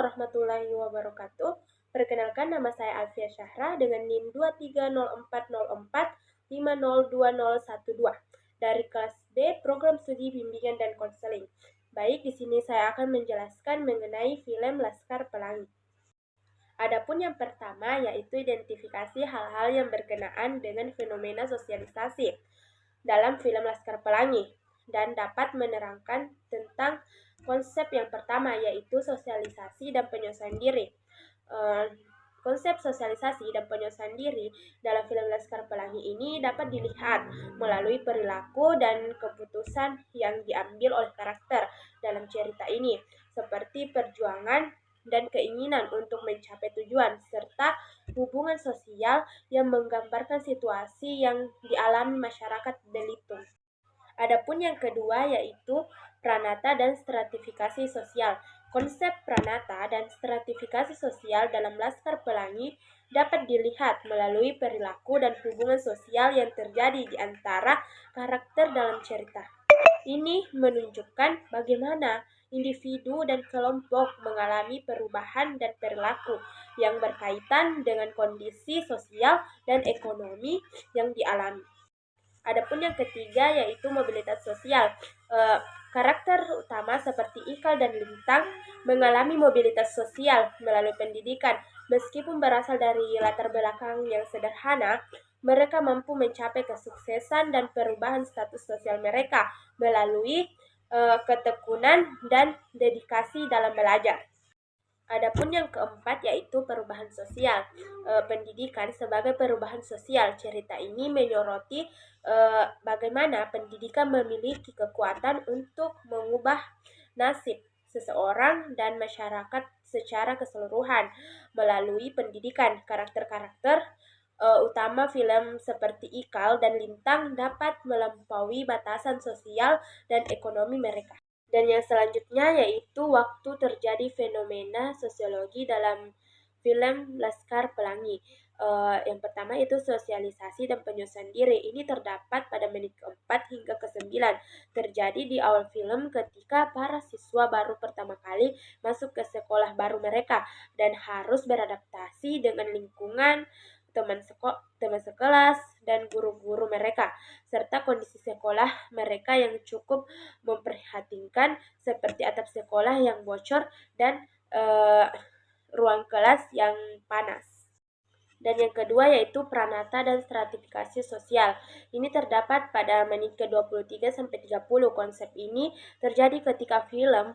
warahmatullahi wabarakatuh. Perkenalkan, nama saya Alfia Syahra dengan NIM 2304045020012 dari kelas B Program Studi Bimbingan dan Konseling. Baik, di sini saya akan menjelaskan mengenai film Laskar Pelangi. Adapun yang pertama yaitu identifikasi hal-hal yang berkenaan dengan fenomena sosialisasi dalam film Laskar Pelangi dan dapat menerangkan tentang konsep yang pertama yaitu sosialisasi dan penyelesaian diri. Konsep sosialisasi dan penyelesaian diri dalam film Laskar Pelangi ini dapat dilihat melalui perilaku dan keputusan yang diambil oleh karakter dalam cerita ini, seperti perjuangan dan keinginan untuk mencapai tujuan, serta hubungan sosial yang menggambarkan situasi yang dialami masyarakat Belitung. Adapun yang kedua yaitu pranata dan stratifikasi sosial. Konsep pranata dan stratifikasi sosial dalam Laskar Pelangi dapat dilihat melalui perilaku dan hubungan sosial yang terjadi di antara karakter dalam cerita. Ini menunjukkan bagaimana individu dan kelompok mengalami perubahan dan perilaku yang berkaitan dengan kondisi sosial dan ekonomi yang dialami. Adapun yang ketiga yaitu mobilitas sosial. Karakter utama seperti Ikal dan Lintang mengalami mobilitas sosial melalui pendidikan. Meskipun berasal dari latar belakang yang sederhana, mereka mampu mencapai kesuksesan dan perubahan status sosial mereka melalui ketekunan dan dedikasi dalam belajar. Adapun yang keempat yaitu perubahan sosial. Pendidikan sebagai perubahan sosial. Cerita ini menyoroti bagaimana pendidikan memiliki kekuatan untuk mengubah nasib seseorang dan masyarakat secara keseluruhan melalui pendidikan. Karakter-karakter utama film seperti Ikal dan Lintang dapat melampaui batasan sosial dan ekonomi mereka. Dan yang selanjutnya yaitu waktu terjadi fenomena sosiologi dalam film Laskar Pelangi. Yang pertama itu sosialisasi dan penyelesaian diri. Ini terdapat pada menit ke-4 hingga ke-9. Terjadi di awal film ketika para siswa baru pertama kali masuk ke sekolah baru mereka dan harus beradaptasi dengan lingkungan, teman sekelas, dan guru-guru mereka, serta kondisi sekolah mereka yang cukup memprihatinkan seperti atap sekolah yang bocor dan ruang kelas yang panas. Dan yang kedua yaitu pranata dan stratifikasi sosial. Ini terdapat pada menit ke-23 sampai 30. Konsep ini terjadi ketika film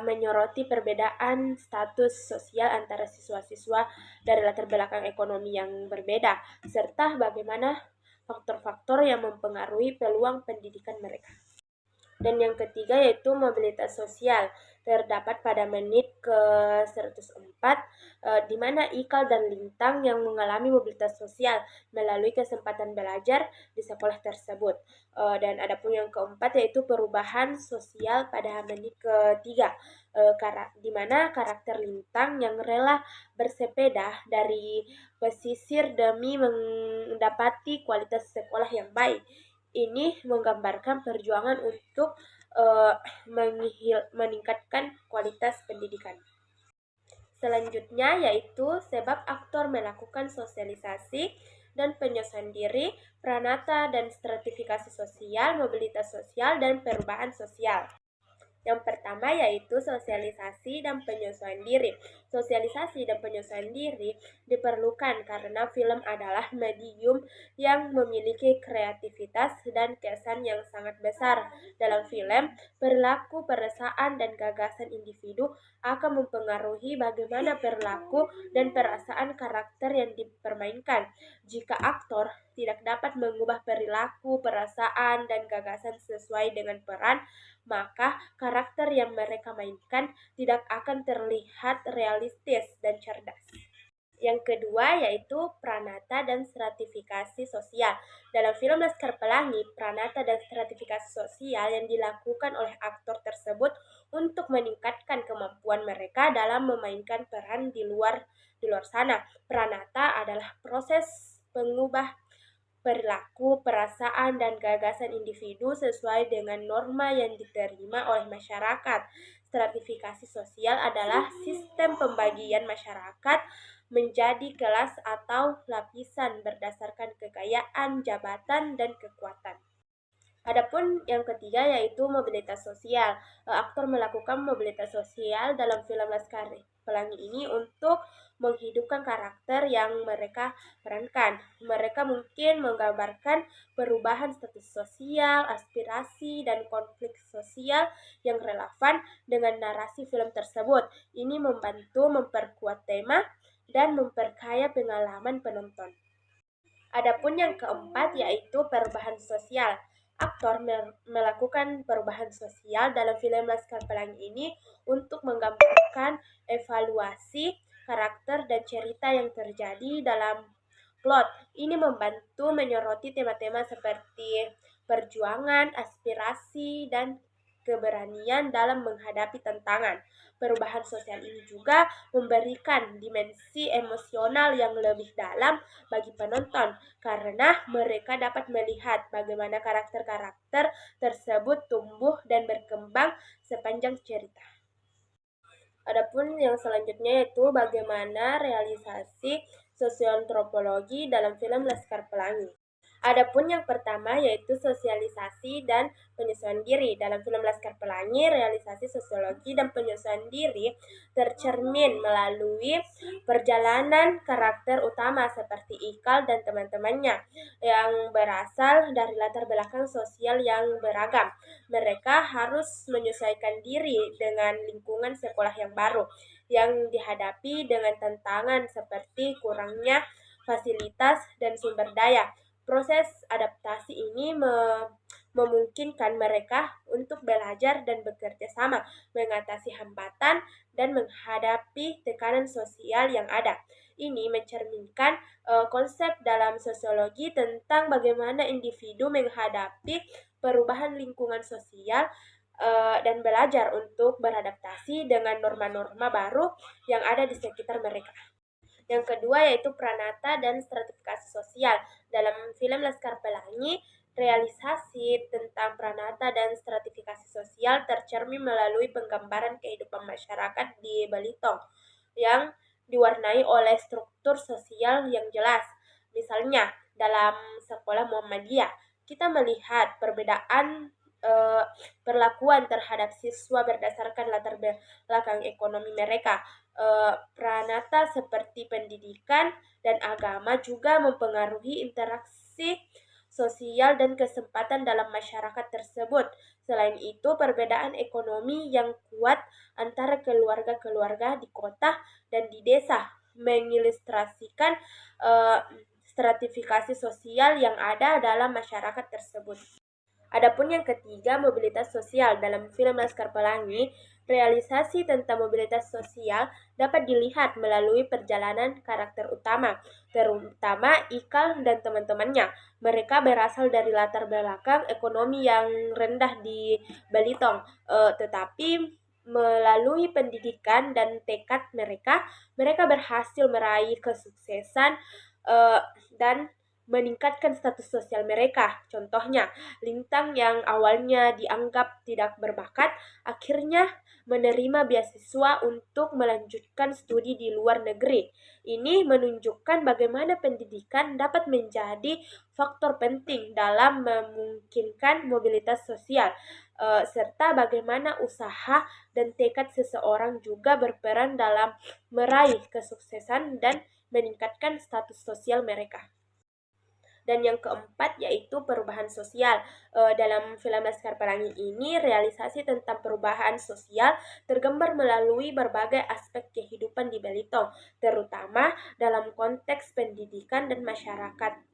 menyoroti perbedaan status sosial antara siswa-siswa dari latar belakang ekonomi yang berbeda serta bagaimana faktor-faktor yang mempengaruhi peluang pendidikan mereka. Dan yang ketiga yaitu mobilitas sosial, terdapat pada menit ke-104 di mana Ikal dan Lintang yang mengalami mobilitas sosial melalui kesempatan belajar di sekolah tersebut. Dan adapun yang keempat yaitu perubahan sosial pada menit ketiga, di mana karakter Lintang yang rela bersepeda dari pesisir demi mendapati kualitas sekolah yang baik. Ini menggambarkan perjuangan untuk meningkatkan kualitas pendidikan. Selanjutnya yaitu sebab aktor melakukan sosialisasi dan penyelesaian diri, pranata dan stratifikasi sosial, mobilitas sosial, dan perubahan sosial. Yang pertama yaitu sosialisasi dan penyesuaian diri. Sosialisasi dan penyesuaian diri diperlukan karena film adalah medium yang memiliki kreativitas dan kesan yang sangat besar. Dalam film, perilaku, perasaan, dan gagasan individu akan mempengaruhi bagaimana perilaku dan perasaan karakter yang dipermainkan. Jika aktor tidak dapat mengubah perilaku, perasaan, dan gagasan sesuai dengan peran, maka karakter yang mereka mainkan tidak akan terlihat realistis dan cerdas. Yang kedua yaitu pranata dan stratifikasi sosial. Dalam film Laskar Pelangi, pranata dan stratifikasi sosial yang dilakukan oleh aktor tersebut untuk meningkatkan kemampuan mereka dalam memainkan peran di luar sana. Pranata adalah proses pengubah perilaku, perasaan, dan gagasan individu sesuai dengan norma yang diterima oleh masyarakat. stratifikasi sosial adalah sistem pembagian masyarakat menjadi kelas atau lapisan berdasarkan kekayaan, jabatan, dan kekuatan. Adapun yang ketiga yaitu mobilitas sosial. Aktor melakukan mobilitas sosial dalam film Laskar Pelangi ini untuk menghidupkan karakter yang mereka perankan. Mereka mungkin menggambarkan perubahan status sosial, aspirasi, dan konflik sosial yang relevan dengan narasi film tersebut. Ini membantu memperkuat tema dan memperkaya pengalaman penonton. Adapun yang keempat yaitu perubahan sosial. Aktor melakukan perubahan sosial dalam film Laskar Pelangi ini untuk menggambarkan evaluasi karakter dan cerita yang terjadi dalam plot. Ini membantu menyoroti tema-tema seperti perjuangan, aspirasi, dan keberanian dalam menghadapi tantangan. Perubahan sosial ini juga memberikan dimensi emosional yang lebih dalam bagi penonton karena mereka dapat melihat bagaimana karakter-karakter tersebut tumbuh dan berkembang sepanjang cerita. Adapun yang selanjutnya yaitu bagaimana realisasi sosioantropologi dalam film Laskar Pelangi. Adapun yang pertama yaitu sosialisasi dan penyesuaian diri. Dalam film Laskar Pelangi, realisasi sosiologi dan penyesuaian diri tercermin melalui perjalanan karakter utama seperti Ikal dan teman-temannya yang berasal dari latar belakang sosial yang beragam. Mereka harus menyesuaikan diri dengan lingkungan sekolah yang baru yang dihadapi dengan tantangan seperti kurangnya fasilitas dan sumber daya. Proses adaptasi ini memungkinkan mereka untuk belajar dan bekerja sama, mengatasi hambatan, dan menghadapi tekanan sosial yang ada. Ini mencerminkan konsep dalam sosiologi tentang bagaimana individu menghadapi perubahan lingkungan sosial dan belajar untuk beradaptasi dengan norma-norma baru yang ada di sekitar mereka. Yang kedua yaitu pranata dan stratifikasi sosial. Dalam film Laskar Pelangi, realisasi tentang pranata dan stratifikasi sosial tercermin melalui penggambaran kehidupan masyarakat di Belitung yang diwarnai oleh struktur sosial yang jelas. Misalnya, dalam sekolah Muhammadiyah, kita melihat perbedaan perlakuan terhadap siswa berdasarkan latar belakang ekonomi mereka. Pranata seperti pendidikan dan agama juga mempengaruhi interaksi sosial dan kesempatan dalam masyarakat tersebut. Selain itu, perbedaan ekonomi yang kuat antara keluarga-keluarga di kota dan di desa mengilustrasikan stratifikasi sosial yang ada dalam masyarakat tersebut. Adapun yang ketiga, mobilitas sosial. Dalam film Laskar Pelangi, realisasi tentang mobilitas sosial dapat dilihat melalui perjalanan karakter utama, terutama Ikal dan teman-temannya. Mereka berasal dari latar belakang ekonomi yang rendah di Belitung, tetapi melalui pendidikan dan tekad mereka berhasil meraih kesuksesan dan meningkatkan status sosial mereka. Contohnya, Lintang yang awalnya dianggap tidak berbakat, akhirnya menerima beasiswa untuk melanjutkan studi di luar negeri. Ini menunjukkan bagaimana pendidikan dapat menjadi faktor penting dalam memungkinkan mobilitas sosial, serta bagaimana usaha dan tekad seseorang juga berperan dalam meraih kesuksesan dan meningkatkan status sosial mereka. Dan yang keempat yaitu perubahan sosial. Dalam film Laskar Pelangi ini, realisasi tentang perubahan sosial tergambar melalui berbagai aspek kehidupan di Belitung, terutama dalam konteks pendidikan dan masyarakat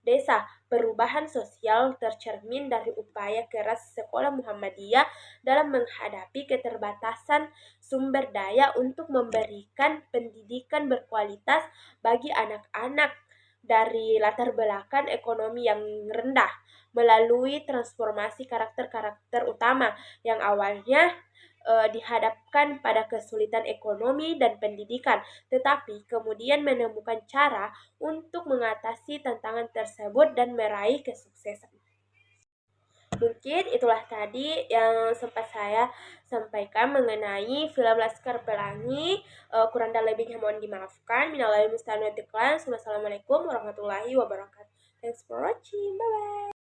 desa. Perubahan sosial tercermin dari upaya keras sekolah Muhammadiyah dalam menghadapi keterbatasan sumber daya untuk memberikan pendidikan berkualitas bagi anak-anak dari latar belakang ekonomi yang rendah melalui transformasi karakter-karakter utama yang awalnya dihadapkan pada kesulitan ekonomi dan pendidikan, tetapi kemudian menemukan cara untuk mengatasi tantangan tersebut dan meraih kesuksesan. Mungkin itulah tadi yang sempat saya sampaikan mengenai film Laskar Pelangi. Kurang dan lebihnya mohon dimaafkan. Minal aidin wal faizin. Wassalamualaikum warahmatullahi wabarakatuh. Thanks for watching. Bye bye.